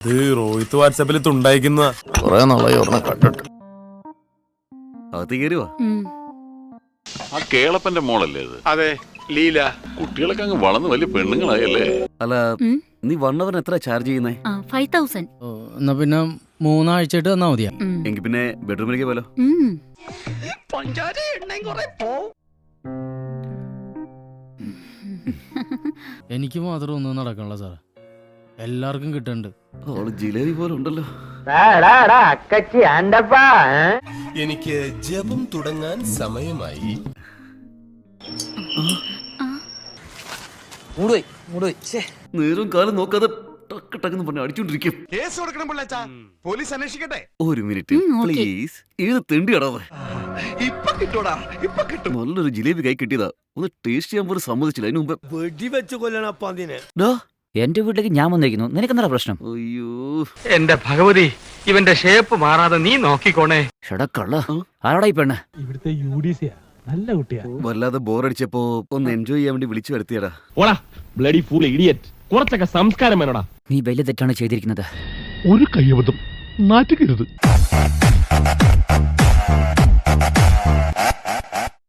അത് റോഹിത്ത് വാട്സാപ്പിൽ തുണ്ടായിക്കുന്ന കുറെ നാളായി ഒരെണ്ണം കണ്ടിട്ട്. അത് കയറുവാ. ആ കേളപ്പന്റെ മോളല്ലേ അത്? അതെ, ലീല. കുട്ടികളൊക്കെ അങ്ങ് വളർന്ന് വലിയ പെണ്ണുങ്ങളായല്ലേ? അല്ല, നീ വണ്ണവൻ എത്ര ചാർജ് ചെയ്യുന്നേ? 5000. എന്നാ പിന്നെ 3 ആഴ്ചയായിട്ട് തന്നാ മതിയാ. എങ്കിൽ പിന്നെ ബെഡ്റൂമിലേക്ക് പോലോ. എനിക്ക് മാത്രം ഒന്നും നടക്കണല്ലോ സാറേ, എല്ലാവർക്കും കിട്ടുന്നുണ്ട്. അവള് ജിലേബി പോലെ ഉണ്ടല്ലോ. എനിക്ക് ജപം തുടങ്ങാൻ സമയമായി. നേരം കാലം നോക്കാതെ ടക്ക് ടക്കെന്ന് പറഞ്ഞ് അടിച്ചോണ്ടിരിക്കും. കേസ് കൊടുക്കണം പിള്ളേച്ചാ, പോലീസ് അന്വേഷിക്കട്ടെ. ഒരു മിനിറ്റ് പ്ലീസ്. ഏത് തെണ്ടിയാടാവേ? ഇപ്പൊ കിട്ടൂടാ, ഇപ്പൊ കിട്ടും. നല്ലൊരു ജിലേബി കൈ കിട്ടിയതാ. ഒന്ന് ടേസ്റ്റ് ചെയ്യാൻ പോലും സമ്മതിച്ചില്ല. അതിന് മുമ്പ് വെടിവെച്ച് കൊല്ലണം അപ്പൊ അതിനെ. എന്റെ വീട്ടിലേക്ക് ഞാൻ വന്നിരിക്കുന്നു, നിനക്കെന്താ പ്രശ്നം? അയ്യോ എന്റെ ഭഗവതി, ഇവന്റെ ഷേപ്പ് മാറാതെ നീ നോക്കിക്കോണേ. ഷടക്കള്ള ആരോടാ ഈ പെണ്ണ്? ഇവിടുത്തെ യുഡിസിയാ, നല്ല കുട്ടിയാ. വല്ലാതെ ബോറടിച്ചപ്പോ ഒന്ന് എൻജോയ് ചെയ്യാൻ വേണ്ടി വിളിച്ചു വരുത്തിയടാ. ഓടാ ബ്ലഡി ഫൂൾ ഇഡിയറ്റ്. കുറച്ചൊക്കെ സംസ്കാരം വേണോടാ. നീ വലിയ തെറ്റാണ് ചെയ്തിരിക്കുന്നത്. ഒരു കയ്യബദ്ധം നാറ്റുകരുത്.